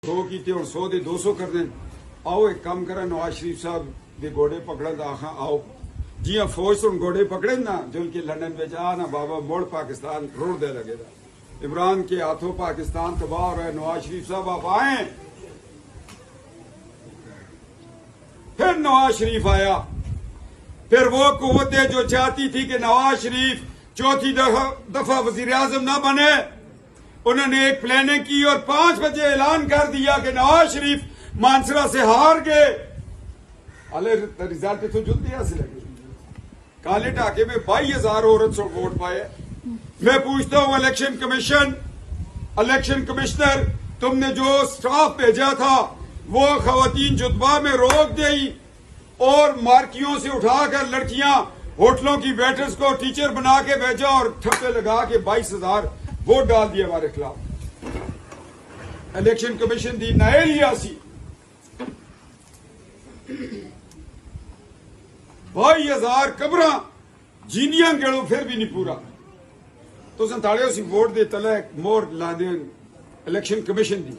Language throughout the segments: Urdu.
100 ਕੀਤੇ ਹੁਣ 100 ਦੇ 200 ਕਰ ਦੇਣ। ਆਓ ਇੱਕ ਕੰਮ ਕਰਾਂ, ਨਵਾਜ਼ ਸ਼ਰੀਫ ਸਾਹਿਬ ਦੇ ਗੋਡੇ ਪਕੜਨ ਦਾ ਆਖਾਂ ਆਓ جیاں فوج تو گوڑے پکڑے نا جل کے لندن میں آنا بابا موڑ پاکستان روڑ دے لگے دا عمران کے ہاتھوں پاکستان تباہ ہو رہا ہے۔ نواز شریف صاحب آپ آئیں، پھر نواز شریف آیا، پھر وہ قوتیں جو چاہتی تھی کہ نواز شریف چوتھی دفعہ وزیر اعظم نہ بنے، انہوں نے ایک پلاننگ کی اور 5 بجے اعلان کر دیا کہ نواز شریف مانسرا سے ہار گئے۔ رزلٹ تو جلدی حاصل لگے، کالے ڈاکے میں 22,000 عورت سو ووٹ پائے۔ میں پوچھتا ہوں الیکشن کمشنر، تم نے جو سٹاف بھیجا تھا وہ خواتین جتبہ میں روک دی اور مارکیوں سے اٹھا کر لڑکیاں ہوٹلوں کی ویٹرز کو ٹیچر بنا کے بھیجا اور ٹھپے لگا کے 22,000 ووٹ ڈال دیے ہمارے خلاف۔ الیکشن کمیشن دی نائل ہی آسی 22,000 قبراں جینیاں گڑو پھر بھی نہیں پورا تو سنتاڑے اسی ووٹ دے تلے مور لا دین الیکشن کمیشن دی۔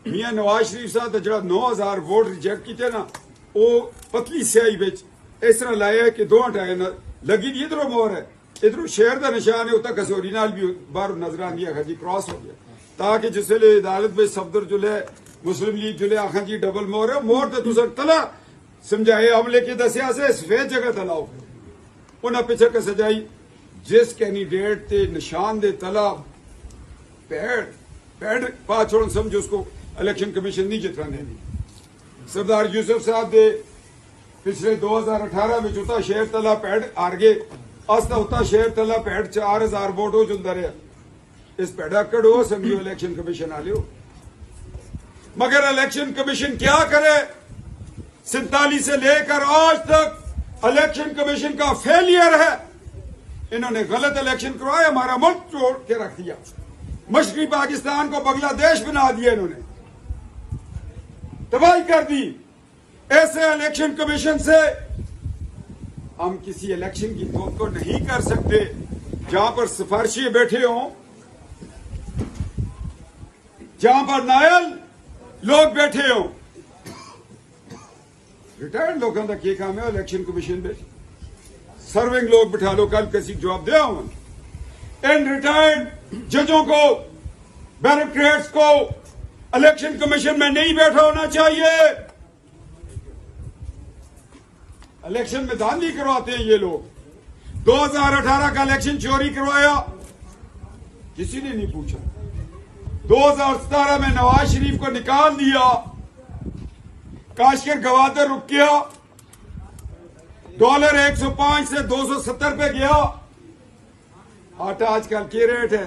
میاں نواز شریف صاحب دا جڑا 9,000 ووٹ ریجیکٹ کیتے نا وہ پتلی سیاہی وچ اس طرح لایا کہ 2 ہٹائے لگی دی ادھروں مور ہے، ادھروں شہر دا نشان ہے، اتنا کسوری نال بھی باہر نظر آندی ہے جی کراس ہو گیا، تاکہ جس ویلے عدالت میں صفدر جلے مسلم لیگ جلے آخان جی ڈبل مور ہے، مور تے تساں تلا سمجھائے عملے کی دسیا سے سفید جگہ تلاؤ انہاں پیچھے کا سجائی جس کینڈیڈیٹ تے نشان دے تلا پیڑ پا چھوڑن سمجھو اس کو الیکشن کمیشن نہیں جترا دینی۔ سردار یوسف صاحب دے پچھلے 2018 میں چوتا شہر تلا پیڑ آر گئے، استا ہوتا شہر تلا پیڑ 4,000 ووٹ ہو جندہ رہے، اس پیڑا کڑو سمجھو الیکشن کمیشن آ لیو۔ مگر الیکشن کمیشن کیا کرے؟ 47 سے لے کر آج تک الیکشن کمیشن کا فیلئر ہے۔ انہوں نے غلط الیکشن کروایا، ہمارا ملک توڑ کے رکھ دیا، مشرقی پاکستان کو بنگلہ دیش بنا دیا، انہوں نے تباہی کر دی۔ ایسے الیکشن کمیشن سے ہم کسی الیکشن کی توقع نہیں کر سکتے جہاں پر سفارشی بیٹھے ہوں، جہاں پر نائل لوگ بیٹھے ہوں۔ ریٹائرڈ لوگوں کا کیا کام ہے الیکشن کمیشن میں؟ سرونگ لوگ بٹھا لو، کل کسی جواب دیا ہوں۔ ان ریٹائرڈ ججوں کو، بیوروکریٹس کو الیکشن کمیشن میں نہیں بیٹھا ہونا چاہیے۔ الیکشن میں دھاندلی کرواتے ہیں یہ لوگ۔ 2018 کا الیکشن چوری کروایا، کسی نے نہیں پوچھا۔ 2017 میں نواز شریف کو نکال دیا، کاشکر گوادر رک گیا، ڈالر 105 سے 270 پہ گیا، آٹا آج کل کی ریٹ ہے